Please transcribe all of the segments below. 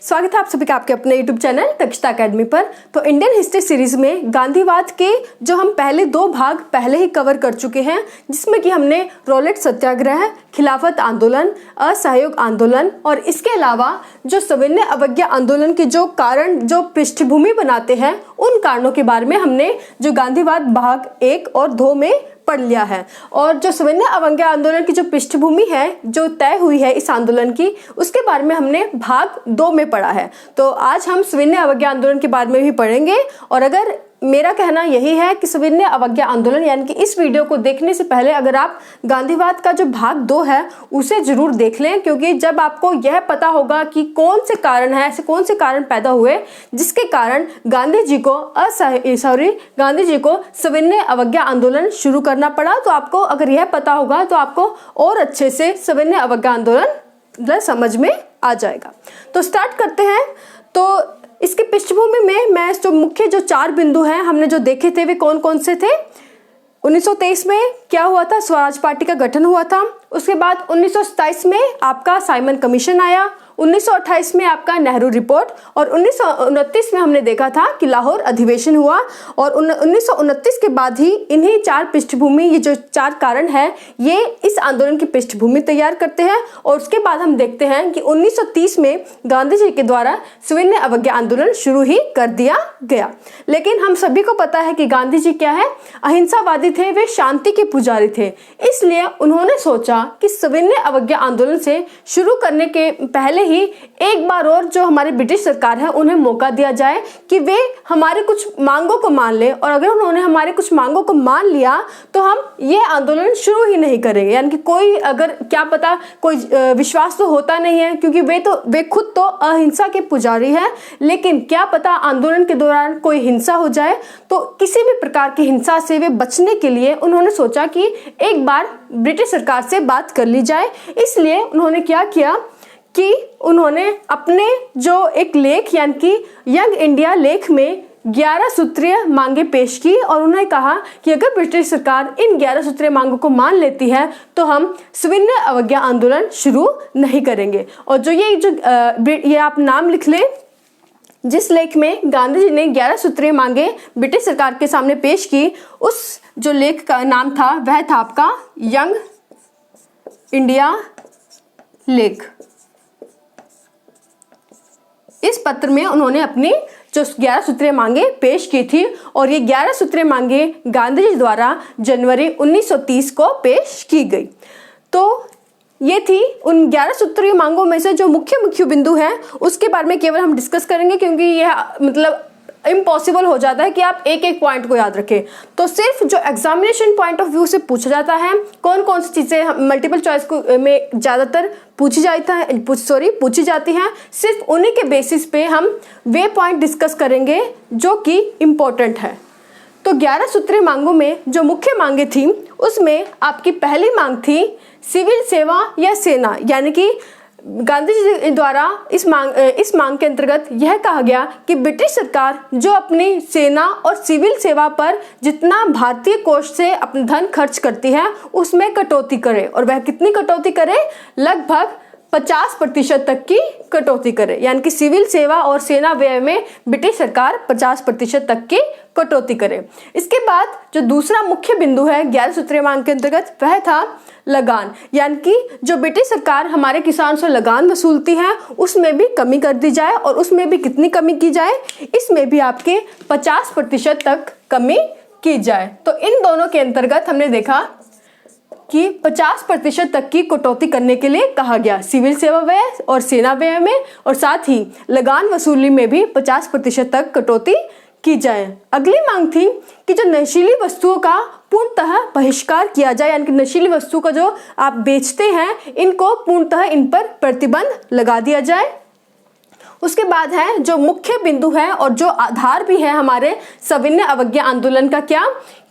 स्वागत है आप सभी का आपके अपने YouTube चैनल दक्षता अकेडमी पर। तो इंडियन हिस्ट्री सीरीज में गांधीवाद के जो हम पहले 2 भाग पहले ही कवर कर चुके हैं, जिसमें कि हमने रॉलेट सत्याग्रह, खिलाफत आंदोलन, असहयोग आंदोलन और इसके अलावा जो सविनय अवज्ञा आंदोलन के जो कारण जो पृष्ठभूमि बनाते हैं, उन कारणों के बारे में हमने जो गांधीवाद भाग 1 और 2 में पढ़ लिया है। और जो सविनय अवज्ञा आंदोलन की जो पृष्ठभूमि है जो तय हुई है इस आंदोलन की, उसके बारे में हमने भाग 2 में पढ़ा है। तो आज हम सविनय अवज्ञा आंदोलन के बारे में भी पढ़ेंगे। और अगर मेरा कहना यही है कि सविनय अवज्ञा आंदोलन यानी कि इस वीडियो को देखने से पहले अगर आप गांधीवाद का जो भाग 2 है उसे जरूर देख लें, क्योंकि जब आपको यह पता होगा कि कौन से कारण है, ऐसे कौन से कारण पैदा हुए जिसके कारण गांधी जी को सविनय अवज्ञा आंदोलन शुरू करना पड़ा, तो आपको अगर यह पता होगा तो आपको और अच्छे से सविनय अवज्ञा आंदोलन समझ में आ जाएगा। तो स्टार्ट करते हैं। तो इसकी पृष्ठभूमि में मैं जो मुख्य जो 4 बिंदु हैं हमने जो देखे थे वे कौन कौन से थे। 1923 में क्या हुआ था, स्वराज पार्टी का गठन हुआ था। उसके बाद 1927 में आपका साइमन कमीशन आया। 1928 में आपका नेहरू रिपोर्ट और 1929 में हमने देखा था कि लाहौर अधिवेशन हुआ। और 1929 के बाद ही इन्हीं 4 पृष्ठभूमि, ये जो 4 कारण है, ये इस आंदोलन की पृष्ठभूमि तैयार करते हैं। और उसके बाद हम देखते हैं कि 1930 में गांधी जी के द्वारा सविनय अवज्ञा आंदोलन शुरू ही कर दिया गया। लेकिन हम सभी को पता है कि गांधी जी क्या है, अहिंसावादी थे, वे शांति के पुजारी थे। इसलिए उन्होंने सोचा कि सविनय अवज्ञा आंदोलन से शुरू करने के पहले ही एक बार और जो हमारी ब्रिटिश सरकार है उन्हें मौका दिया जाए कि वे हमारे कुछ मांगों को मान ले। और अगर उन्होंने हमारे कुछ मांगों को मान लिया तो हम ये आंदोलन शुरू ही नहीं करेंगे। यानी कि कोई अगर क्या पता कोई विश्वास तो होता नहीं है, क्योंकि वे खुद तो अहिंसा के पुजारी हैं, लेकिन क्या पता आंदोलन के दौरान कोई हिंसा हो जाए। तो किसी भी प्रकार की हिंसा से वे बचने के लिए उन्होंने सोचा कि एक बार ब्रिटिश सरकार से बात कर ली जाए। इसलिए उन्होंने क्या किया कि उन्होंने अपने जो एक लेख यानी कि यंग इंडिया लेख में 11 सूत्रीय मांगे पेश की। और उन्होंने कहा कि अगर ब्रिटिश सरकार इन 11 सूत्रीय मांगों को मान लेती है तो हम सविनय अवज्ञा आंदोलन शुरू नहीं करेंगे। और जो ये आप नाम लिख लें, जिस लेख में गांधी जी ने 11 सूत्रीय मांगे ब्रिटिश सरकार के सामने पेश की, उस जो लेख का नाम था वह था आपका यंग इंडिया लेख। इस पत्र में उन्होंने अपनी जो 11 सूत्रीय मांगे पेश की थी। और ये 11 सूत्रीय मांगे गांधी जी द्वारा जनवरी 1930 को पेश की गई। तो ये थी उन 11 सूत्रीय मांगों में से जो मुख्य बिंदु हैं उसके बारे में केवल हम डिस्कस करेंगे, क्योंकि यह मतलब इम्पॉसिबल हो जाता है कि आप एक पॉइंट को याद रखें। तो सिर्फ जो एग्जामिनेशन पॉइंट ऑफ व्यू से पूछा जाता है, कौन कौन सी चीज़ें मल्टीपल चॉइस में ज़्यादातर पूछी जाती हैं, सिर्फ उन्हीं के बेसिस पे हम वे पॉइंट डिस्कस करेंगे जो कि इम्पोर्टेंट है। तो 11 सूत्रीय मांगों में जो मुख्य मांगे थी उसमें आपकी पहली मांग थी सिविल सेवा या सेना। यानी कि गांधी जी द्वारा इस मांग के अंतर्गत यह कहा गया कि ब्रिटिश सरकार जो अपनी सेना और सिविल सेवा पर जितना भारतीय कोष से अपना धन खर्च करती है उसमें कटौती करे। और वह कितनी कटौती करे, लगभग 50% तक की कटौती करे। यानी कि सिविल सेवा और सेना व्यय में ब्रिटिश सरकार 50% तक की कटौती करे। इसके बाद जो दूसरा मुख्य बिंदु है 11 सूत्रीय मांग के अंतर्गत वह था लगान। यानी कि जो ब्रिटिश सरकार हमारे किसान से लगान वसूलती है उसमें भी कमी कर दी जाए। और उसमें भी कितनी कमी की जाए, इसमें भी आपके 50% तक कमी की जाए। तो इन दोनों के अंतर्गत हमने देखा कि 50% तक की कटौती करने के लिए कहा गया, सिविल सेवा व्यय और सेना व्यय में, और साथ ही लगान वसूली में भी 50% तक कटौती की जाए। अगली मांग थी कि जो नशीली वस्तुओं का पूर्णतः बहिष्कार किया जाए। यानी कि नशीली वस्तु का जो आप बेचते हैं इनको पूर्णतः इन पर प्रतिबंध लगा दिया जाए। उसके बाद है जो मुख्य बिंदु है और जो आधार भी है हमारे सविनय अवज्ञा आंदोलन का, क्या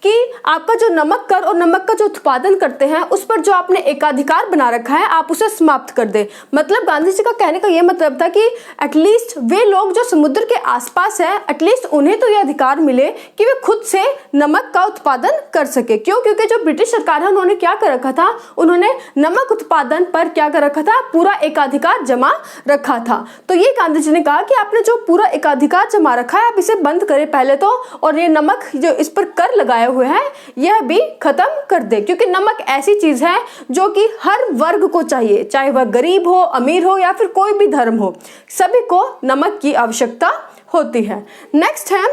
कि आपका जो नमक कर और नमक का जो उत्पादन करते हैं उस पर जो आपने एकाधिकार बना रखा है आप उसे समाप्त कर दे। मतलब गांधी जी का कहने का यह मतलब था कि एटलीस्ट वे लोग जो समुद्र के आसपास है एटलीस्ट उन्हें तो यह अधिकार मिले कि वे खुद से नमक का उत्पादन कर सके। क्यों? क्योंकि जो ब्रिटिश सरकार है उन्होंने क्या कर रखा था, उन्होंने नमक उत्पादन पर क्या कर रखा था, पूरा एकाधिकार जमा रखा था। तो ये गांधी जी ने कहा कि आपने जो पूरा एकाधिकार जमा रखा है आप इसे बंद करें पहले तो, और ये नमक जो इस पर कर लगाए हुए हैं यह भी खत्म कर दे। क्योंकि नमक ऐसी चीज है जो कि हर वर्ग को चाहिए, चाहे वह गरीब हो, अमीर हो या फिर कोई भी धर्म हो, सभी को नमक की आवश्यकता होती है। नेक्स्ट है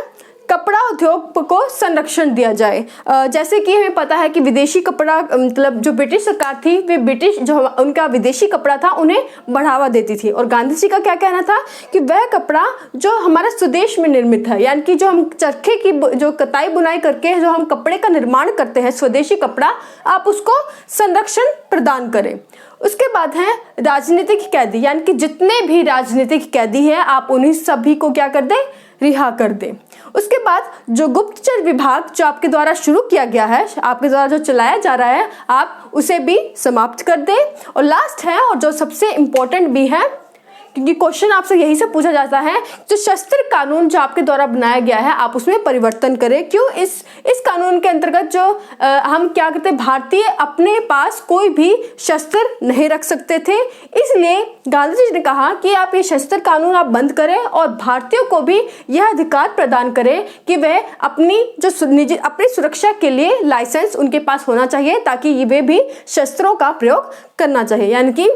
कपड़ा उद्योग को संरक्षण दिया जाए। जैसे कि हमें पता है कि विदेशी कपड़ा मतलब जो ब्रिटिश सरकार थी वे ब्रिटिश जो उनका विदेशी कपड़ा था उन्हें बढ़ावा देती थी, और गांधी जी का क्या कहना था कि वह कपड़ा जो हमारा स्वदेश में निर्मित है, यानी कि जो हम चरखे की जो कताई बुनाई करके जो हम कपड़े का निर्माण करते हैं स्वदेशी कपड़ा, आप उसको संरक्षण प्रदान करें। उसके बाद है राजनीतिक कैदी, यानी कि जितने भी राजनीतिक कैदी हैं आप उन्हीं सभी को क्या कर दें, रिहा कर दें। उसके बाद जो गुप्तचर विभाग जो आपके द्वारा शुरू किया गया है, आपके द्वारा जो चलाया जा रहा है, आप उसे भी समाप्त कर दें। और लास्ट है और जो सबसे इंपॉर्टेंट भी है, क्योंकि क्वेश्चन आपसे यही से पूछा जाता है, जो शस्त्र कानून जो आपके द्वारा बनाया गया है आप उसमें परिवर्तन करें। क्यों? इस कानून के अंतर्गत जो हम क्या करते, भारतीय अपने पास कोई भी शस्त्र नहीं रख सकते थे, इसलिए गांधी जी ने कहा कि आप ये शस्त्र कानून आप बंद करें और भारतीयों को भी यह अधिकार प्रदान करें कि वह अपनी अपनी सुरक्षा के लिए लाइसेंस उनके पास होना चाहिए, ताकि वे भी शस्त्रों का प्रयोग करना चाहिए। यानी कि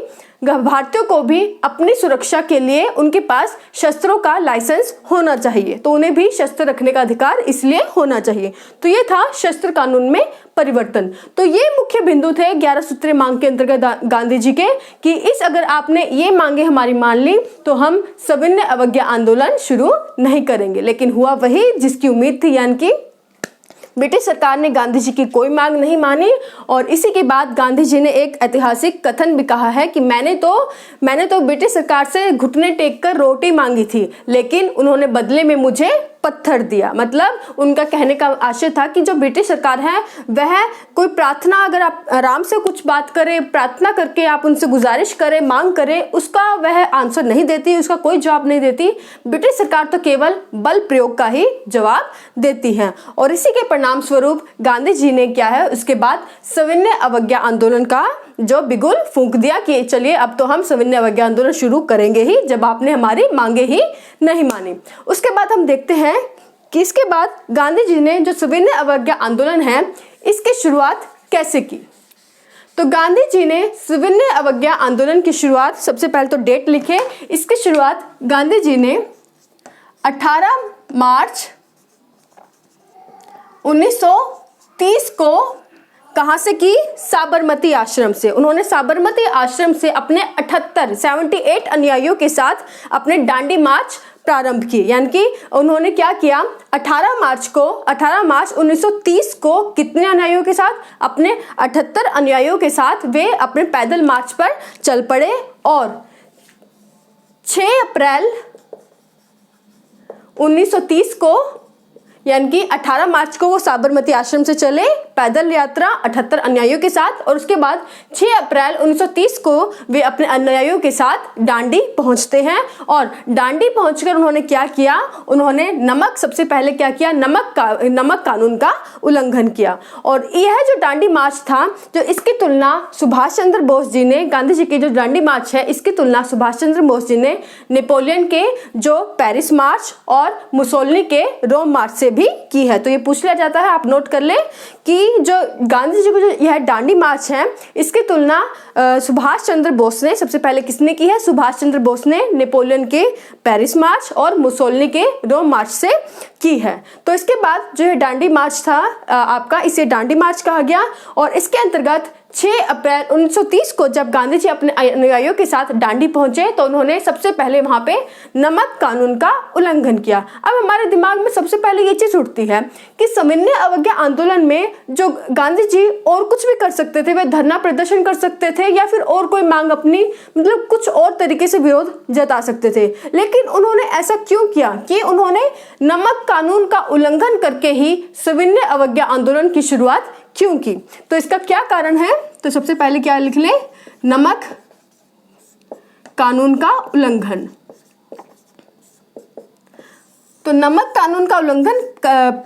भारतीयों को भी अपनी सुरक्षा के लिए उनके पास शस्त्रों का लाइसेंस होना चाहिए, तो उन्हें भी शस्त्र रखने का अधिकार इसलिए होना चाहिए। तो ये था शस्त्र कानून में परिवर्तन। तो ये मुख्य बिंदु थे 11 सूत्रीय मांग के अंतर्गत गांधी जी के, कि अगर आपने ये मांगे हमारी मान ली तो हम सविनय अवज्ञा आंदोलन शुरू नहीं करेंगे। लेकिन हुआ वही जिसकी उम्मीद थी, यानी कि ब्रिटिश सरकार ने गांधी जी की कोई मांग नहीं मानी। और इसी के बाद गांधी जी ने एक ऐतिहासिक कथन भी कहा है कि मैंने तो ब्रिटिश सरकार से घुटने टेक कर रोटी मांगी थी, लेकिन उन्होंने बदले में मुझे पत्थर दिया। मतलब उनका कहने का आशय था कि जो ब्रिटिश सरकार है वह कोई प्रार्थना, अगर आप आराम से कुछ बात करें, प्रार्थना करके आप उनसे गुजारिश करें, मांग करें, उसका वह आंसर नहीं देती, उसका कोई जवाब नहीं देती। ब्रिटिश सरकार तो केवल बल प्रयोग का ही जवाब देती है। और इसी के परिणाम स्वरूप गांधी जी ने क्या है, उसके बाद सविनय अवज्ञा आंदोलन का जो बिगुल फूंक दिया कि चलिए अब तो हम सविनय अवज्ञा आंदोलन शुरू करेंगे ही, जब आपने हमारी मांगे ही नहीं मानी। उसके बाद हम देखते हैं कि इसके बाद गांधी जी ने जो सविनय अवज्ञा आंदोलन है इसकी शुरुआत कैसे की। तो गांधी जी ने सविनय अवज्ञा आंदोलन की शुरुआत, सबसे पहले तो डेट लिखे, इसकी शुरुआत गांधी जी ने 18 मार्च 1930 को कहां से की, साबरमती आश्रम से। उन्होंने साबरमती आश्रम से अपने 78 अनुयायियों के साथ अपने दांडी मार्च प्रारंभ की। यानी कि उन्होंने क्या किया, 18 मार्च 1930 को कितने अनुयायियों के साथ, अपने 78 अनुयायियों के साथ वे अपने पैदल मार्च पर चल पड़े। और 6 अप्रैल 1930 को, यानी कि 18 मार्च को वो साबरमती आश्रम से चले पैदल यात्रा 78 अनुयायियों के साथ, और उसके बाद 6 अप्रैल 1930 को वे अपने अनुयायियों के साथ दांडी पहुंचते हैं। और दांडी पहुंचकर उन्होंने क्या किया, उन्होंने सबसे पहले क्या किया, नमक कानून का उल्लंघन किया। और यह जो दांडी मार्च था, जो इसकी तुलना सुभाष चंद्र बोस जी ने, गांधी जी की जो दांडी मार्च है इसकी तुलना सुभाष चंद्र बोस जी ने नेपोलियन के जो पेरिस मार्च और मुसोलिनी के रोम मार्च से भी की है। तो ये पूछ लिया जाता है, आप नोट कर ले कि जो गांधी जी को जो यह दांडी मार्च है इसकी तुलना सुभाष चंद्र बोस ने, सबसे पहले किसने की है, सुभाष चंद्र बोस ने नेपोलियन के पेरिस मार्च और मुसोलिनी के रोम मार्च से की है। तो इसके बाद जो ये दांडी मार्च था आपका, इसे दांडी मार्च कहा गया। और इसके अंतर्गत 6 अप्रैल 1930 को जब गांधी जी अपने अनुयायियों के साथ दांडी पहुंचे तो उन्होंने सबसे पहले वहां पे नमक कानून का उल्लंघन किया। अब हमारे दिमाग में सबसे पहले ये चीज उठती है कि सविनय अवज्ञा आंदोलन में जो गांधी जी और कुछ भी कर सकते थे, वे धरना प्रदर्शन कर सकते थे या फिर और कोई मांग अपनी मतलब कुछ और तरीके से विरोध जता सकते थे, लेकिन उन्होंने ऐसा क्यों किया कि उन्होंने नमक कानून का उल्लंघन करके ही सविनय अवज्ञा आंदोलन की शुरुआत क्यों की? तो इसका क्या कारण है? तो सबसे पहले क्या लिख लें, नमक कानून का उल्लंघन। तो नमक कानून का उल्लंघन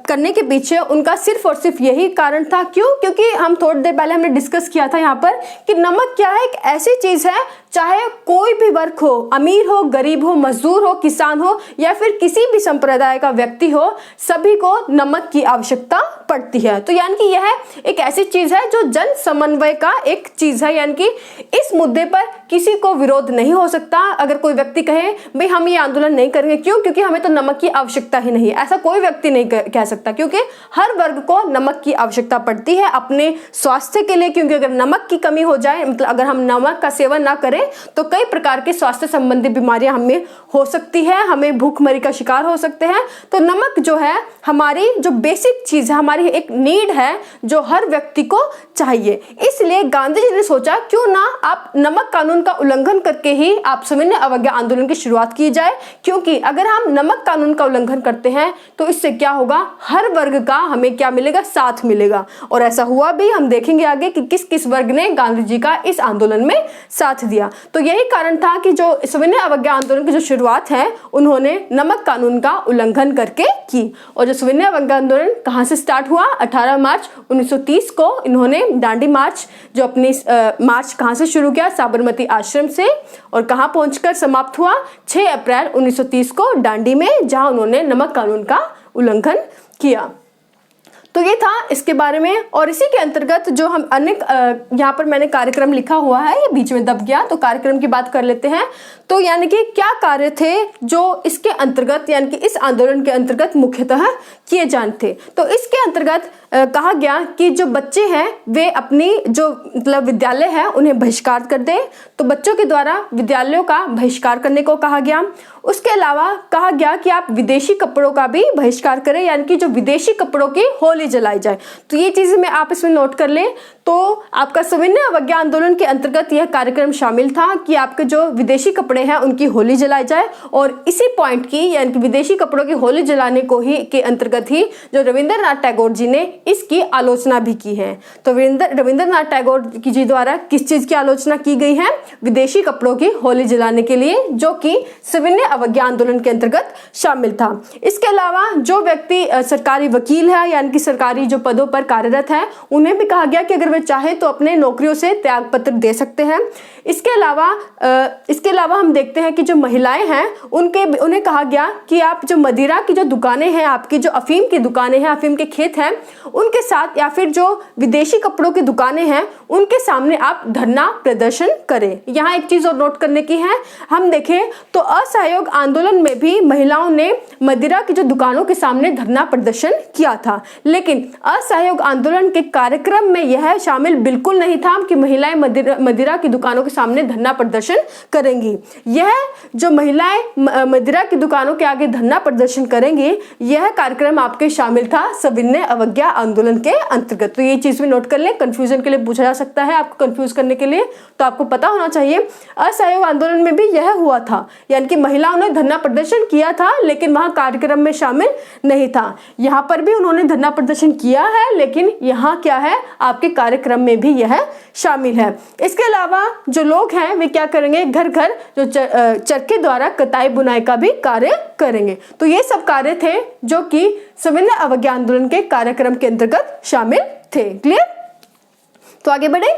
करने के पीछे उनका सिर्फ और सिर्फ यही कारण था। क्यों? क्योंकि हम थोड़ी देर पहले हमने डिस्कस किया था यहाँ पर कि नमक क्या है, एक ऐसी चीज है, चाहे कोई भी वर्ग हो, अमीर हो, गरीब हो, मजदूर हो, किसान हो या फिर किसी भी संप्रदाय का व्यक्ति हो, सभी को नमक की आवश्यकता पड़ती है। तो यानी कि यह एक ऐसी चीज है जो जन समन्वय का एक चीज है, यानी कि इस मुद्दे पर किसी को विरोध नहीं हो सकता। अगर कोई व्यक्ति कहे भाई हम ये आंदोलन नहीं करेंगे, क्यों? क्योंकि हमें तो नमक की आवश्यकता ही नहीं है, ऐसा कोई व्यक्ति नहीं कह सकता, क्योंकि हर वर्ग को नमक की आवश्यकता पड़ती है अपने स्वास्थ्य के लिए। क्योंकि अगर नमक की कमी हो जाए, मतलब अगर हम नमक का सेवन ना करें तो कई प्रकार के स्वास्थ्य संबंधी बीमारियां हमें हो सकती है, हमें भूखमरी का शिकार हो सकते हैं। तो नमक जो है हमारी जो बेसिक चीज है, हमारी एक नीड है जो हर व्यक्ति को चाहिए। इसलिए गांधी जी ने सोचा क्यों ना आप नमक कानून का उल्लंघन करके ही आप सविनय अवज्ञा आंदोलन की शुरुआत की जाए, क्योंकि अगर हम नमक कानून का उल्लंघन करते हैं तो इससे क्या होगा, हर वर्ग का हमें क्या मिलेगा, साथ मिलेगा। और ऐसा हुआ भी, हम देखेंगे आगे कि किस किस वर्ग ने गांधी जी का इस आंदोलन में साथ दिया। तो यही कारण था कि जो सविनय अवज्ञा आंदोलन की जो शुरुआत है उन्होंने नमक कानून का उल्लंघन करके की। और जो सविनय अवज्ञा आंदोलन कहां से स्टार्ट हुआ, 18 मार्च 1930 को इन्होंने दांडी मार्च जो अपनी मार्च कहां से शुरू किया, साबरमती आश्रम से, और कहां पहुंचकर समाप्त हुआ 6 अप्रैल 1930 को दांडी में, जहां उन्होंने नमक कानून का उल्लंघन किया। तो ये था इसके बारे में। और इसी के अंतर्गत जो हम अनेक यहाँ पर मैंने कार्यक्रम लिखा हुआ है, ये बीच में दब गया, तो कार्यक्रम की बात कर लेते हैं। तो यानी कि क्या कार्य थे जो इसके अंतर्गत, यानी कि इस आंदोलन के अंतर्गत मुख्यतः किए जाने थे। तो इसके अंतर्गत कहा गया कि जो बच्चे हैं वे अपनी जो मतलब विद्यालय है उन्हें बहिष्कार कर दें, तो बच्चों के द्वारा विद्यालयों का बहिष्कार करने को कहा गया। उसके अलावा कहा गया कि आप विदेशी कपड़ों का भी बहिष्कार करें, यानी कि जो विदेशी कपड़ों की होली जलाई जाए। तो ये चीजें मैं आप इसमें नोट कर लें। तो आपका सविनय अवज्ञा आंदोलन के अंतर्गत यह कार्यक्रम शामिल था कि आपके जो विदेशी कपड़े हैं उनकी होली जलाई जाए, और इसी पॉइंट की यानी कि विदेशी कपड़ों की होली जलाने को ही के अंतर्गत ही जो रविंद्रनाथ टैगोर जी ने इसकी आलोचना भी की है। तो रविंद्रनाथ टैगोर जी द्वारा किस चीज की आलोचना की गई है, विदेशी कपड़ों की होली जलाने के लिए, जो कि सविनय अवज्ञा आंदोलन के अंतर्गत शामिल था। इसके अलावा जो व्यक्ति सरकारी वकील है यानी कि सरकारी जो पदों पर कार्यरत है, उन्हें भी कहा गया कि अगर वे चाहे तो अपने नौकरियों से त्याग पत्र दे सकते हैं। इसके अलावा हम देखते हैं कि जो महिलाएं हैं उन्हें कहा गया कि आप जो मदिरा की जो दुकानें हैं, आपकी जो अफीम की दुकानें हैं, अफीम के खेत हैं, उनके साथ या फिर जो विदेशी कपड़ों की दुकानें हैं उनके सामने आप धरना प्रदर्शन करें। यहाँ एक चीज और नोट करने की है, हम देखें तो असहयोग आंदोलन में भी महिलाओं ने मदिरा की जो दुकानों के सामने धरना प्रदर्शन किया था, लेकिन असहयोग आंदोलन के कार्यक्रम में यह शामिल बिल्कुल नहीं था कि महिलाएं मदिरा की दुकानों के सामने धरना प्रदर्शन करेंगी। यह जो महिलाएं मदिरा की दुकानों के आगे धरना प्रदर्शन करेंगी, यह कार्यक्रम आपके शामिल था सविनय अवज्ञा आंदोलन के अंतर्गत। तो ये चीज भी नोट कर लें, कंफ्यूजन के लिए पूछा जा सकता है आपको, कंफ्यूज करने के लिए, तो आपको पता होना चाहिए असहयोग आंदोलन में भी यह हुआ था, यानी कि महिलाओं ने धरना प्रदर्शन किया था लेकिन वहां कार्यक्रम में शामिल नहीं था। यहाँ पर भी उन्होंने धरना प्रदर्शन किया है लेकिन यहाँ क्या है, आपके कार्यक्रम में भी यह शामिल है। इसके अलावा जो लोग हैं वे क्या करेंगे, घर घर जो चरखे द्वारा कताई बुनाई का भी कार्य करेंगे। तो ये सब कार्य थे जो कि सविनय अवज्ञा आंदोलन के कार्यक्रम के अंतर्गत शामिल थे। क्लियर? तो आगे बढ़े।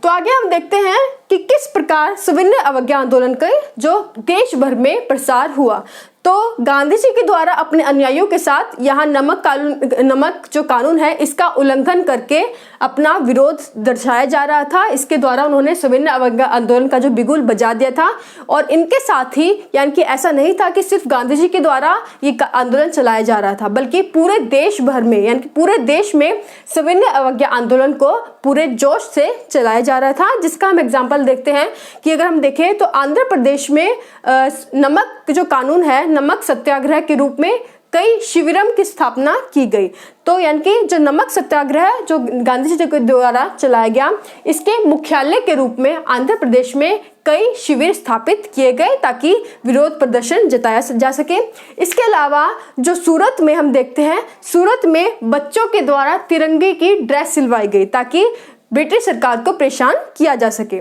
तो आगे हम देखते हैं कि किस प्रकार सविनय अवज्ञा आंदोलन का जो देश भर में प्रसार हुआ। तो तो गांधी जी के द्वारा अपने अनुयायियों के साथ यहाँ नमक जो कानून है इसका उल्लंघन करके अपना विरोध दर्शाया जा रहा था। इसके द्वारा उन्होंने सविनय अवज्ञा आंदोलन का जो बिगुल बजा दिया था। और इनके साथ ही यानी कि ऐसा नहीं था कि सिर्फ गांधी जी के द्वारा ये आंदोलन चलाया जा रहा था, बल्कि पूरे देश भर में यानी कि पूरे देश में सविनय अवज्ञा आंदोलन को पूरे जोश से चलाया जा रहा था। जिसका हम एग्जाम्पल देखते हैं कि अगर हम देखें तो आंध्र प्रदेश में नमक जो कानून है, नमक सत्याग्रह के रूप में कई शिविरम की स्थापना की गई। तो यानी कि जो नमक सत्याग्रह जो गांधी जी के द्वारा चलाया गया, इसके मुख्यालय के रूप में आंध्र प्रदेश में कई शिविर स्थापित किए गए ताकि विरोध प्रदर्शन जताया जा सके। इसके अलावा जो सूरत में हम देखते हैं, सूरत में बच्चों के द्वारा तिरंगे की ड्रेस सिलवाई गई ताकि ब्रिटिश सरकार को परेशान किया जा सके।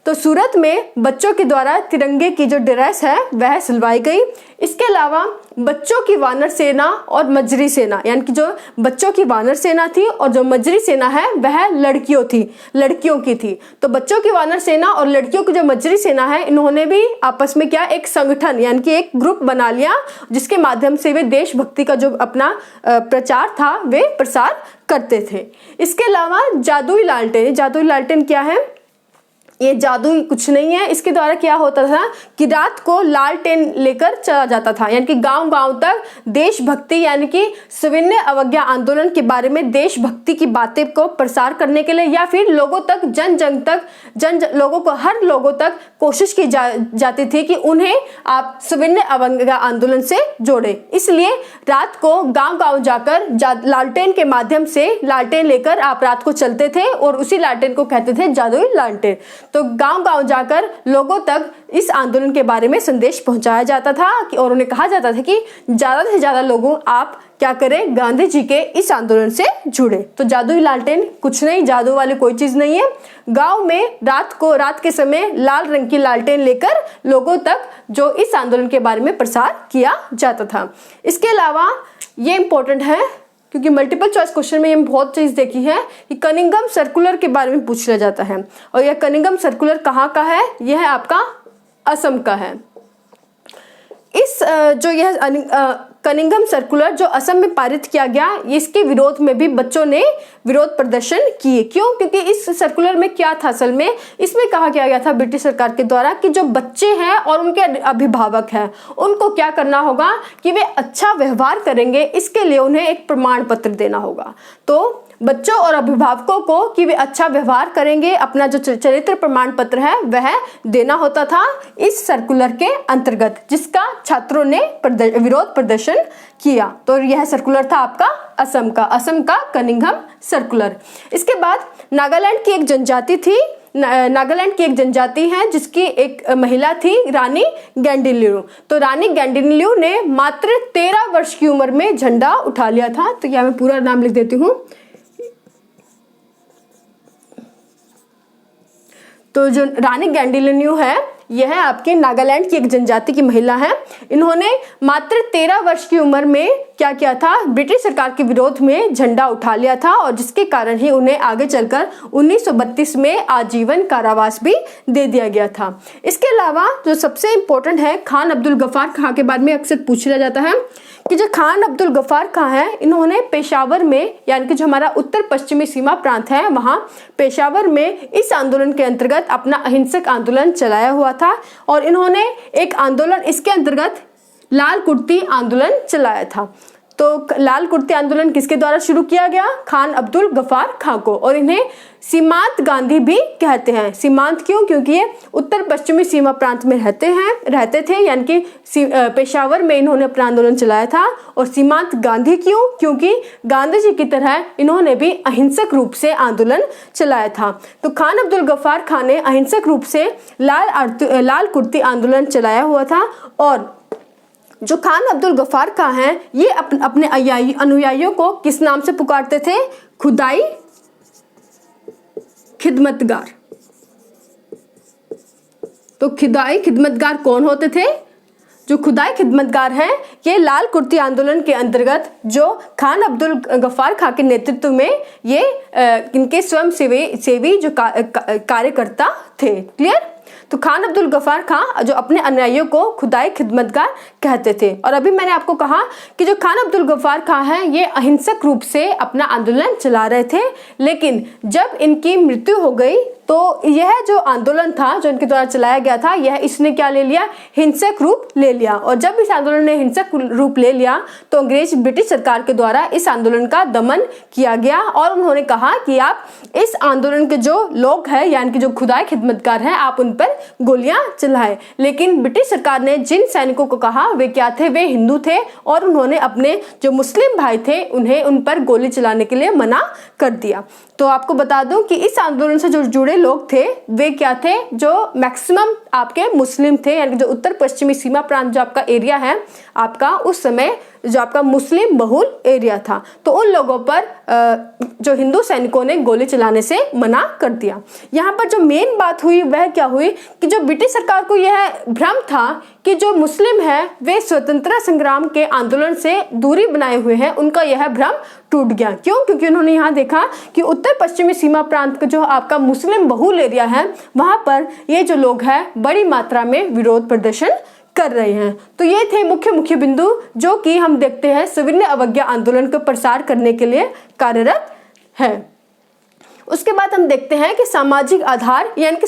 तो सूरत में बच्चों के द्वारा तिरंगे की जो ड्रेस है वह सिलवाई गई। इसके अलावा बच्चों की वानर सेना और मजरी सेना, यानी कि जो बच्चों की वानर सेना थी और जो मजरी सेना है वह लड़कियों की थी। तो बच्चों की वानर सेना और लड़कियों की जो मजरी सेना है, इन्होंने भी आपस में क्या एक संगठन यानी कि एक ग्रुप बना लिया, जिसके माध्यम से वे देशभक्ति का जो अपना प्रचार था वे प्रसार करते थे। इसके अलावा जादुई लालटेन क्या है? ये जादू कुछ नहीं है। इसके द्वारा क्या होता था कि रात को लालटेन लेकर चला जाता था, यानी कि गांव-गांव तक देशभक्ति यानी कि सविनय अवज्ञा आंदोलन के बारे में देशभक्ति की बातें को प्रसार करने के लिए, या फिर लोगों तक हर लोगों तक कोशिश की जाती थी कि उन्हें आप सविनय अवज्ञा आंदोलन से जोड़े। इसलिए रात को गांव-गांव जाकर लालटेन के माध्यम से लालटेन लेकर आप रात को चलते थे और उसी लालटेन को कहते थे जादुई लालटेन। तो गांव-गांव जाकर लोगों तक इस आंदोलन के बारे में संदेश पहुंचाया जाता था और उन्हें कहा जाता था कि ज्यादा से ज्यादा लोगों आप क्या करें, गांधी जी के इस आंदोलन से जुड़े। तो जादुई लालटेन कुछ नहीं, जादू वाली कोई चीज नहीं है। गांव में रात के समय लाल रंग की लालटेन लेकर लोगों तक जो इस आंदोलन के बारे में प्रसार किया जाता था। इसके अलावा ये इंपॉर्टेंट है क्योंकि मल्टीपल चॉइस क्वेश्चन में हम बहुत चीज देखी है कि कनिंघम सर्कुलर के बारे में पूछ लिया जाता है। और यह कनिंघम सर्कुलर कहाँ का है? यह है आपका असम का है। इस जो यह कनिंघम सर्कुलर जो असम में पारित किया गया, इसके विरोध में भी बच्चों ने विरोध प्रदर्शन किए। क्यों? क्योंकि इस सर्कुलर में क्या था, असल में इसमें कहा गया था ब्रिटिश सरकार के द्वारा कि जो बच्चे हैं और उनके अभिभावक हैं उनको क्या करना होगा कि वे अच्छा व्यवहार करेंगे, इसके लिए उन्हें एक प्रमाण पत्र देना होगा। तो बच्चों और अभिभावकों को कि वे अच्छा व्यवहार करेंगे, अपना जो चरित्र प्रमाण पत्र है वह देना होता था इस सर्कुलर के अंतर्गत, जिसका छात्रों ने विरोध प्रदर्शन किया। तो यह सर्कुलर था आपका असम का कनिंघम सर्कुलर। इसके बाद नागालैंड की एक जनजाति थी, नागालैंड की एक जनजाति है जिसकी एक महिला थी रानी गैंडिन्ल्यू। तो रानी गैंडिन्ल्यू ने मात्र 13 वर्ष की उम्र में झंडा उठा लिया था। तो यह मैं पूरा नाम लिख देती हूँ। तो जो रानी गैंडिन्ल्यू है यह आपके नागालैंड की एक जनजाति की महिला है। इन्होंने मात्र 13 वर्ष की उम्र में क्या किया था, ब्रिटिश सरकार के विरोध में झंडा उठा लिया था और जिसके कारण ही उन्हें आगे चलकर 1932 में आजीवन कारावास भी दे दिया गया था। इसके अलावा जो सबसे इम्पोर्टेंट है, खान अब्दुल गफ्फार खां के बारे में अक्सर पूछ लिया जाता है कि जो खान अब्दुल गफ्फार खां है, इन्होंने पेशावर में यानी कि जो हमारा उत्तर पश्चिमी सीमा प्रांत है वहां पेशावर में इस आंदोलन के अंतर्गत अपना अहिंसक आंदोलन चलाया हुआ था और इन्होंने एक आंदोलन इसके अंतर्गत लाल कुर्ती आंदोलन चलाया था। तो लाल कुर्ती आंदोलन किसके द्वारा शुरू किया गया? खान अब्दुल गफ्फार खां को। और इन्हें सीमांत गांधी भी कहते हैं। सीमांत क्यों? क्योंकि ये उत्तर पश्चिमी सीमा प्रांत में रहते थे, यानी कि पेशावर में इन्होंने अपना आंदोलन चलाया था। और सीमांत गांधी क्यों? क्योंकि गांधी जी की तरह इन्होंने भी अहिंसक रूप से आंदोलन चलाया था। तो खान अब्दुल गफ्फार खां ने अहिंसक रूप से लाल कुर्ती आंदोलन चलाया हुआ था। और जो खान अब्दुल गफ्फार खां हैं ये अपने अनुयायियों को किस नाम से पुकारते थे? खुदाई खिदमतगार। तो खुदाई खिदमतगार कौन होते थे? जो खुदाई खिदमतगार हैं ये लाल कुर्ती आंदोलन के अंतर्गत जो खान अब्दुल गफ्फार खां के नेतृत्व में ये इनके स्वयं सेवी जो कार्यकर्ता थे। क्लियर? तो खान अब्दुल गफ्फार खां जो अपने अनुयायियों को खुदाई खिदमतगार कहते थे। और अभी मैंने आपको कहा कि जो खान अब्दुल गफ्फार खां हैं ये अहिंसक रूप से अपना आंदोलन चला रहे थे, लेकिन जब इनकी मृत्यु हो गई तो यह जो आंदोलन था जो इनके द्वारा चलाया गया था यह इसने क्या ले लिया, हिंसक रूप ले लिया। और जब इस आंदोलन ने हिंसक रूप ले लिया तो अंग्रेज ब्रिटिश सरकार के द्वारा इस आंदोलन का दमन किया गया और उन्होंने कहा कि आप इस आंदोलन के जो लोग हैं यानी कि जो खुदाई खिदमतगार हैं आप उन पर गोलियां चलाएं। लेकिन ब्रिटिश सरकार ने जिन सैनिकों को कहा वे क्या थे, वे हिंदू थे और उन्होंने अपने जो मुस्लिम भाई थे उन्हें उन पर गोली चलाने के लिए मना कर दिया। तो आपको बता दूं कि इस आंदोलन से जो जुड़े लोग थे वे क्या थे, जो मैक्सिमम आपके मुस्लिम थे, यानी जो उत्तर पश्चिमी सीमा प्रांत जो आपका एरिया है आपका उस समय जो आपका मुस्लिम बहुल एरिया था, तो उन लोगों पर जो हिंदू सैनिकों ने गोली चलाने से मना कर दिया। यहाँ पर जो मेन बात हुई वह क्या हुई कि जो ब्रिटिश सरकार को यह भ्रम था कि जो मुस्लिम है वे स्वतंत्रता संग्राम के आंदोलन से दूरी बनाए हुए हैं, उनका यह भ्रम टूट गया। क्यों? क्योंकि उन्होंने यहाँ देखा कि उत्तर पश्चिमी सीमा प्रांत का जो आपका मुस्लिम बहुल एरिया है वहां पर ये जो लोग हैं बड़ी मात्रा में विरोध प्रदर्शन कर रहे हैं। तो ये थे मुख्य बिंदु जो कि हम देखते हैं सविनय अवज्ञा आंदोलन को प्रसार करने के लिए कार्यरत है। उसके बाद हम देखते हैं कि सामाजिक आधार यानी कि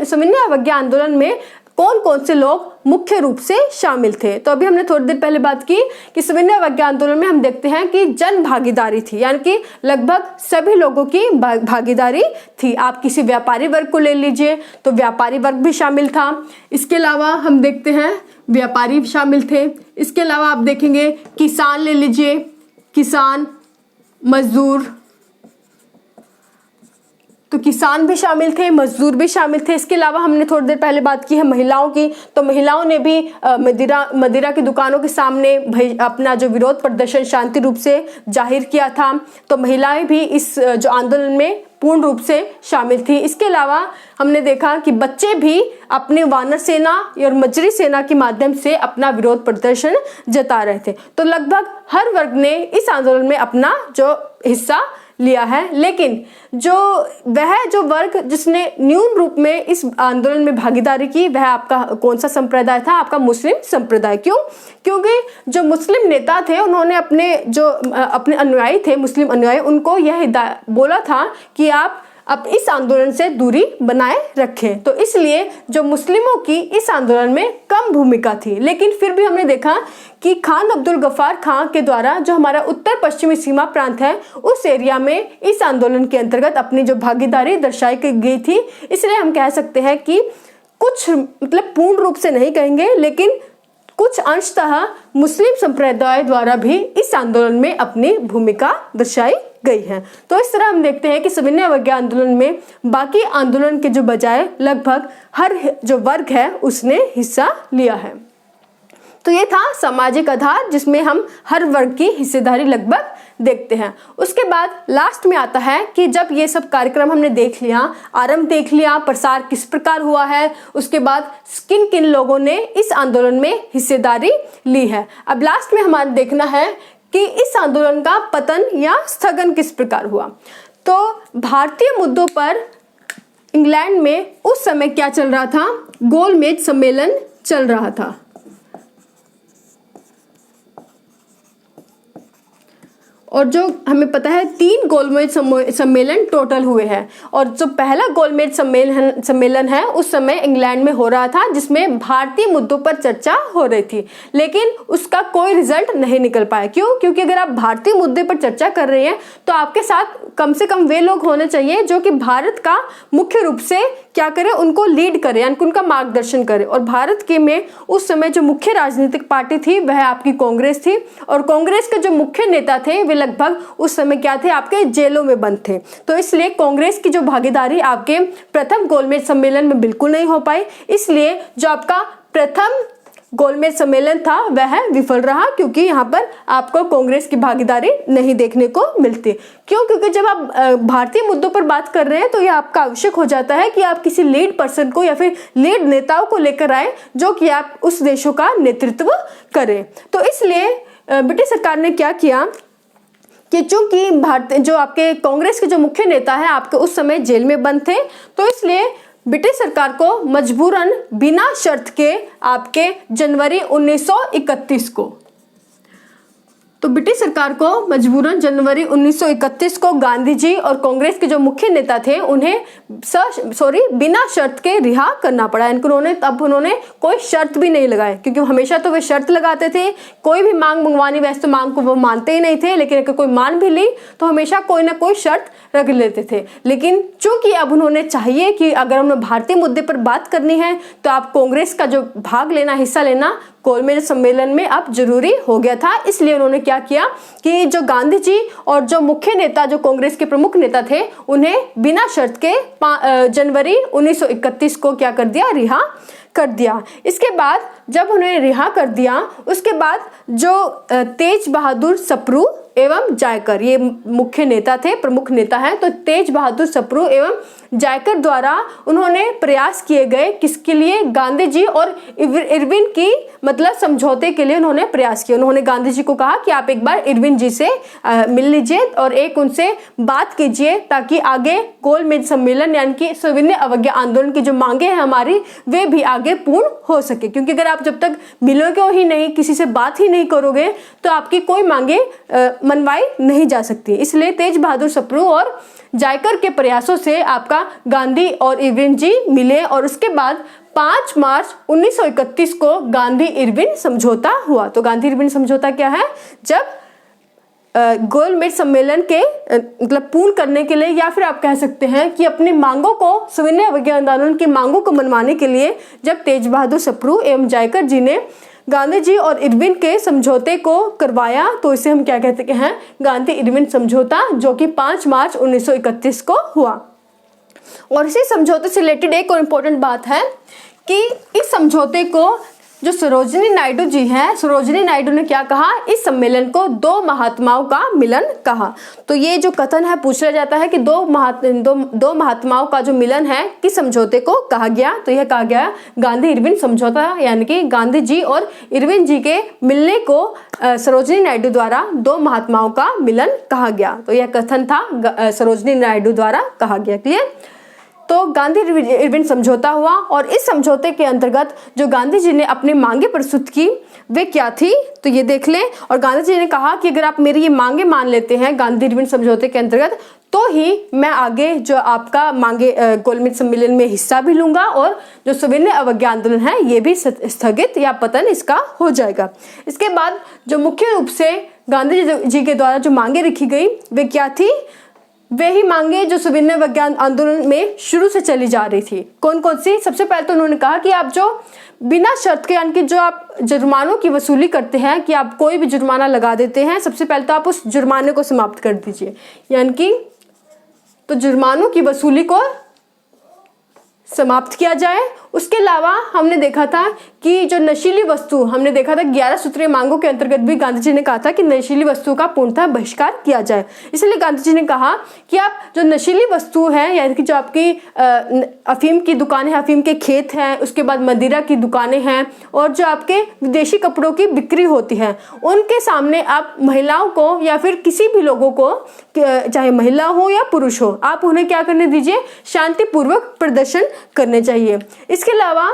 सविनय अवज्ञा आंदोलन में कौन कौन से लोग मुख्य रूप से शामिल थे। तो अभी हमने थोड़ी देर पहले बात की कि सविनय अवज्ञा आंदोलन में हम देखते हैं कि जन भागीदारी थी, यानी कि लगभग सभी लोगों की भागीदारी थी। आप किसी व्यापारी वर्ग को ले लीजिए तो व्यापारी वर्ग भी शामिल था। इसके अलावा हम देखते हैं व्यापारी शामिल थे। इसके अलावा आप देखेंगे किसान ले लीजिए, किसान, मजदूर, तो किसान भी शामिल थे, मजदूर भी शामिल थे। इसके अलावा हमने थोड़ी देर पहले बात की है महिलाओं की, तो महिलाओं ने भी मदिरा की दुकानों के सामने अपना जो विरोध प्रदर्शन शांति रूप से जाहिर किया था। तो महिलाएं भी इस जो आंदोलन में पूर्ण रूप से शामिल थी। इसके अलावा हमने देखा कि बच्चे भी अपने वानर सेना और मजरी सेना के माध्यम से अपना विरोध प्रदर्शन जता रहे थे। तो लगभग हर वर्ग ने इस आंदोलन में अपना जो हिस्सा लिया है, लेकिन जो वर्ग जिसने न्यून रूप में इस आंदोलन में भागीदारी की वह आपका कौन सा संप्रदाय था? आपका मुस्लिम संप्रदाय। क्यों? क्योंकि जो मुस्लिम नेता थे उन्होंने अपने अनुयायी थे, मुस्लिम अनुयायी, उनको यह बोला था कि आप अब इस आंदोलन से दूरी बनाए रखें। तो इसलिए जो मुस्लिमों की इस आंदोलन में कम भूमिका थी, लेकिन फिर भी हमने देखा कि खान अब्दुल गफ्फार खां के द्वारा जो हमारा उत्तर पश्चिमी सीमा प्रांत है उस एरिया में इस आंदोलन के अंतर्गत अपनी जो भागीदारी दर्शाई गई थी। इसलिए हम कह सकते हैं कि कुछ मतलब पूर्ण रूप से नहीं कहेंगे, लेकिन कुछ अंशतः मुस्लिम संप्रदाय द्वारा भी इस आंदोलन में अपनी भूमिका दर्शाई गई है। तो इस तरह हम देखते हैं कि सविनय अवज्ञा आंदोलन में बाकी आंदोलन के जो बजाय लगभग हर जो वर्ग है उसने हिस्सा लिया है। तो ये था सामाजिक आधार जिसमें हम हर वर्ग की हिस्सेदारी लगभग देखते हैं। उसके बाद लास्ट में आता है कि जब ये सब कार्यक्रम हमने देख लिया, आरंभ देख लिया, प्रसार किस प्रकार हुआ है, उसके बाद किन किन लोगों ने इस आंदोलन में हिस्सेदारी ली है। अब लास्ट में हमारा देखना है कि इस आंदोलन का पतन या स्थगन किस प्रकार हुआ। तो भारतीय मुद्दों पर इंग्लैंड में उस समय क्या चल रहा था? गोलमेज सम्मेलन चल रहा था। और जो हमें पता है 3 गोलमेज सम्मेलन टोटल हुए हैं, और जो पहला गोलमेज सम्मेलन है उस समय इंग्लैंड में हो रहा था जिसमें भारतीय मुद्दों पर चर्चा हो रही थी, लेकिन उसका कोई रिजल्ट नहीं निकल पाया। क्यों? क्योंकि अगर आप भारतीय मुद्दे पर चर्चा कर रहे हैं तो आपके साथ कम से कम वे लोग होने चाहिए जो कि भारत का मुख्य रूप से क्या करे, उनको लीड करे, यानी उनका मार्गदर्शन करे। और भारत के में उस समय जो मुख्य राजनीतिक पार्टी थी वह आपकी कांग्रेस थी, और कांग्रेस के जो मुख्य नेता थे वे लगभग उस समय क्या थे, आपके जेलों में बंद थे। तो इसलिए कांग्रेस की जो भागीदारी आपके प्रथम गोलमेज सम्मेलन में बिल्कुल नहीं हो पाई। इसलिए जो आपका प्रथम गोलमेज सम्मेलन था वह विफल रहा, क्योंकि यहाँ पर आपको कांग्रेस की भागीदारी नहीं देखने को मिलती। क्यों? क्योंकि जब आप भारतीय मुद्दों पर बात कर रहे हैं तो यह आपका आवश्यक हो जाता है कि आप किसी लीड पर्सन को या फिर लीड नेताओं को लेकर आए जो कि आप उस देशों का नेतृत्व करें। तो इसलिए ब्रिटिश सरकार ने क्या किया कि चूंकि जो आपके कांग्रेस के जो मुख्य नेता है आपके उस समय जेल में बंद थे, तो इसलिए ब्रिटिश सरकार को मजबूरन बिना शर्त के आपके जनवरी 1931 को, तो ब्रिटिश सरकार को मजबूरन जनवरी 1931 को गांधी जी और कांग्रेस के जो मुख्य नेता थे उन्हें बिना शर्त के रिहा करना पड़ा। उन्होंने कोई शर्त भी नहीं लगाई, क्योंकि हमेशा तो वे शर्त लगाते थे, कोई भी मांग मंगवानी, वैसे तो मांग को वो मानते ही नहीं थे, लेकिन अगर कोई मान भी ली तो हमेशा कोई ना कोई शर्त रख लेते थे। लेकिन चूंकि अब उन्होंने चाहिए कि अगर हमें भारतीय मुद्दे पर बात करनी है तो आप कांग्रेस का जो हिस्सा लेना गोलमेज सम्मेलन में अब जरूरी हो गया था। इसलिए उन्होंने क्या किया कि जो गांधी जी और जो मुख्य नेता, जो कांग्रेस के प्रमुख नेता थे, उन्हें बिना शर्त के जनवरी 1931 को क्या कर दिया, रिहा कर दिया। इसके बाद जब उन्हें रिहा कर दिया, उसके बाद जो तेज बहादुर सप्रू एवं जायकर, ये मुख्य नेता थे, प्रमुख नेता हैं, तो तेज बहादुर सप्रू एवं जायकर द्वारा उन्होंने प्रयास किए गए, किसके लिए, गांधी जी और इरविन की समझौते के लिए उन्होंने प्रयास किया। उन्होंने गांधी जी को कहा कि आप एक बार इरविन जी से मिल लीजिए और एक उनसे बात कीजिए, ताकि आगे गोलमेज सम्मेलन यानी कि सविनय अवज्ञा आंदोलन की जो मांगे हैं हमारी, वे भी आगे पूर्ण हो सके। क्योंकि अगर आप जब तक मिलोगे ही नहीं, किसी से बात ही नहीं करोगे, तो आपकी कोई मांगे मनवाई नहीं जा सकती। इसलिए तेज बहादुर सप्रू और जायकर के प्रयासों से आपका गांधी और इरविन जी मिले और उसके बाद 5 मार्च 1931 को गांधी इरविन समझौता हुआ। तो गांधी इरविन समझौता क्या है, जब गोलमेज सम्मेलन के पूर्ण करने के लिए, या फिर आप कह सकते हैं कि अपनी मांगों को, सविनय अवज्ञा आंदोलन की मांगों को मनवाने के लिए, जब तेज बहादुर सप्रू एवं जायकर जी ने गांधी जी और इरविन के समझौते को करवाया, तो इसे हम क्या कहते हैं, गांधी इरविन समझौता, जो कि 5 मार्च 1931 को हुआ। और इसी समझौते से रिलेटेड एक और इम्पोर्टेंट बात है कि इस समझौते को जो सरोजिनी नायडू जी हैं, सरोजिनी नायडू ने क्या कहा, इस सम्मेलन को 2 महात्माओं का मिलन कहा। तो ये जो कथन है, पूछा जाता है कि दो महात्माओं का जो मिलन है किस समझौते को कहा गया, तो यह कहा गया गांधी इरविन समझौता, यानी कि गांधी जी और इरविन जी के मिलने को सरोजिनी नायडू द्वारा 2 महात्माओं का मिलन कहा गया। तो यह कथन था सरोजिनी नायडू द्वारा कहा गया। क्लियर। तो गांधी इरविन समझौता हुआ और इस समझौते के अंतर्गत जो गांधी जी ने अपनी मांगे प्रस्तुत की वे क्या थी, तो ये देख लें। और गांधी जी ने कहा कि अगर आप मेरी ये मांगे मान लेते हैं गांधी इरविन समझौते के अंतर्गत, तो ही मैं आगे जो आपका मांगे गोलमेज सम्मेलन में हिस्सा भी लूंगा और जो सविनय अवज्ञा आंदोलन है ये भी स्थगित या पतन इसका हो जाएगा। इसके बाद जो मुख्य रूप से गांधी जी के द्वारा जो मांगे रखी गई वे क्या थी, वे ही मांगे जो सविनय अवज्ञा आंदोलन में शुरू से चली जा रही थी। कौन कौन सी? सबसे पहले तो उन्होंने कहा कि आप जो बिना शर्त के, यानी कि जो आप जुर्मानों की वसूली करते हैं, कि आप कोई भी जुर्माना लगा देते हैं, सबसे पहले तो आप उस जुर्माने को समाप्त कर दीजिए, यानी कि तो जुर्मानों की वसूली को समाप्त किया जाए। उसके अलावा हमने देखा था कि जो नशीली वस्तु, हमने देखा था 11 सूत्रीय मांगों के अंतर्गत भी गांधी जी ने कहा था कि नशीली वस्तु का पूर्णतः बहिष्कार किया जाए। इसलिए गांधी जी ने कहा कि आप जो नशीली वस्तु है, यानी कि जो आपकी अफीम की दुकानें, अफीम के खेत हैं, उसके बाद मदिरा की दुकानें हैं और जो आपके विदेशी कपड़ों की बिक्री होती है, उनके सामने आप महिलाओं को या फिर किसी भी लोगों को, चाहे महिला हो या पुरुष हो, आप उन्हें क्या करने दीजिए, शांतिपूर्वक प्रदर्शन करने चाहिए। इसके अलावा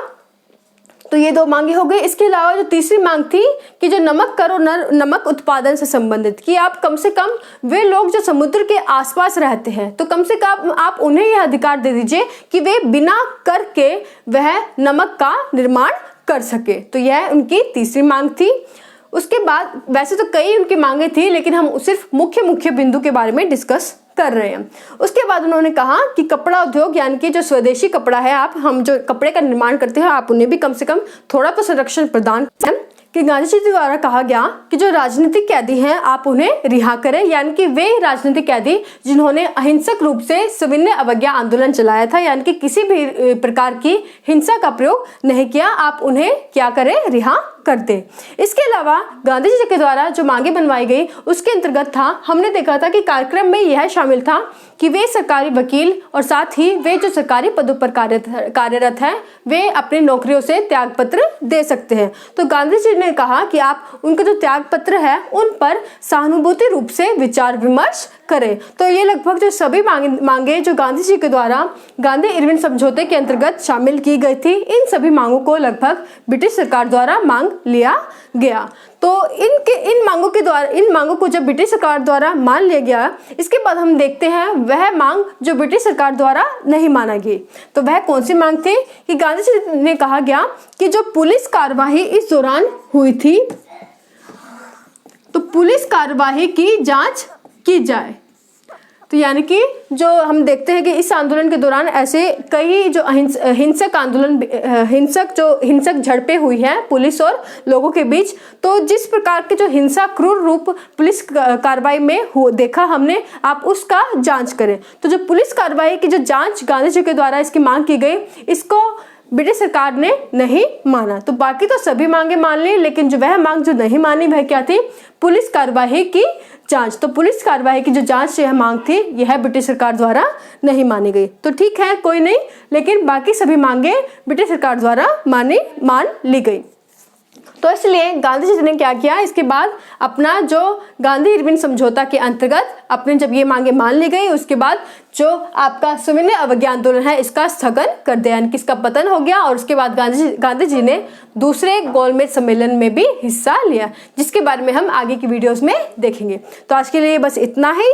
तो ये 2 मांगे हो गई। इसके अलावा जो तीसरी मांग थी कि जो नमक कर और नमक उत्पादन से संबंधित, कि आप कम से कम वे लोग जो समुद्र के आसपास रहते हैं, तो कम से कम आप उन्हें यह अधिकार दे दीजिए कि वे बिना कर के वह नमक का निर्माण कर सके। तो यह उनकी तीसरी मांग थी। उसके बाद वैसे तो कई उनकी मांगे थी, लेकिन हम सिर्फ मुख्य बिंदु के बारे में डिस्कस कर रहे हैं। उसके बाद उन्होंने कहा कि कपड़ा उद्योग, यानी कि जो स्वदेशी कपड़ा है, हम जो कपड़े का निर्माण करते हैं, आप उन्हें भी कम से कम थोड़ा तो संरक्षण प्रदान करें। कि गांधी जी द्वारा कहा गया कि जो राजनीतिक कैदी हैं आप उन्हें रिहा करें, यानी कि वे राजनीतिक कैदी जिन्होंने अहिंसक रूप से सविनय अवज्ञा आंदोलन चलाया था, यानी कि किसी भी प्रकार की हिंसा का प्रयोग नहीं किया, आप उन्हें क्या करें, रिहा कर दे। इसके अलावा गांधी जी के द्वारा जो मांगे बनवाई गई उसके अंतर्गत था, हमने देखा था कि कार्यक्रम में यह शामिल था कि वे सरकारी वकील और साथ ही वे जो सरकारी पदों पर कार्यरत हैं वे अपनी नौकरियों से त्याग पत्र दे सकते हैं। तो गांधी जी ने कहा कि आप उनका जो त्याग पत्र है उन पर सहानुभूति रूप से विचार विमर्श करें। तो ये लगभग जो सभी मांगे जो गांधी जी के द्वारा गांधी इरविन समझौते के अंतर्गत शामिल की गई थी, इन सभी मांगों को लगभग ब्रिटिश सरकार द्वारा मांग लिया गया। तो इन मांगों को जब ब्रिटिश सरकार द्वारा मान लिया गया, इसके बाद हम देखते हैं वह मांग जो ब्रिटिश सरकार द्वारा नहीं माना गई। तो वह कौन सी मांग थी कि गांधी जी ने कहा गया कि जो पुलिस कार्यवाही इस दौरान हुई थी, तो पुलिस कार्यवाही की जांच की जाए। तो यानी कि जो हम देखते हैं कि इस आंदोलन के दौरान ऐसे कई जो हिंसक झड़पें हुई हैं पुलिस और लोगों के बीच, तो जिस प्रकार के जो हिंसा क्रूर रूप पुलिस कार्रवाई में देखा हमने, आप उसका जांच करें। तो जो पुलिस कार्रवाई की जो जांच गांधी जी के द्वारा इसकी मांग की गई, इसको ब्रिटिश सरकार ने नहीं माना। तो बाकी तो सभी मांगे मान ली, लेकिन जो वह मांग जो नहीं मानी वह क्या थी? पुलिस कार्यवाही की जांच। तो पुलिस कार्यवाही की जो जांच यह मांग थी, यह ब्रिटिश सरकार द्वारा नहीं मानी गई। तो ठीक है, कोई नहीं, लेकिन बाकी सभी मांगे ब्रिटिश सरकार द्वारा मान ली गई। तो इसलिए गांधी जी ने क्या किया, इसके बाद अपना जो गांधी इरविन समझौता के अंतर्गत अपने जब ये मांगे मान ली गई, उसके बाद जो आपका सविनय अवज्ञा आंदोलन है इसका स्थगन कर दिया, यानी कि इसका पतन हो गया। और उसके बाद गांधी जी ने दूसरे गोलमेज सम्मेलन में भी हिस्सा लिया, जिसके बारे में हम आगे की वीडियोस में देखेंगे। तो आज के लिए बस इतना ही।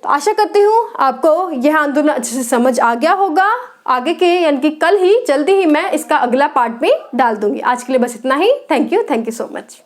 तो आशा करती हूँ आपको यह आंदोलन अच्छे से समझ आ गया होगा। आगे के यानी कि जल्दी ही मैं इसका अगला पार्ट भी डाल दूंगी। आज के लिए बस इतना ही। Thank you so much.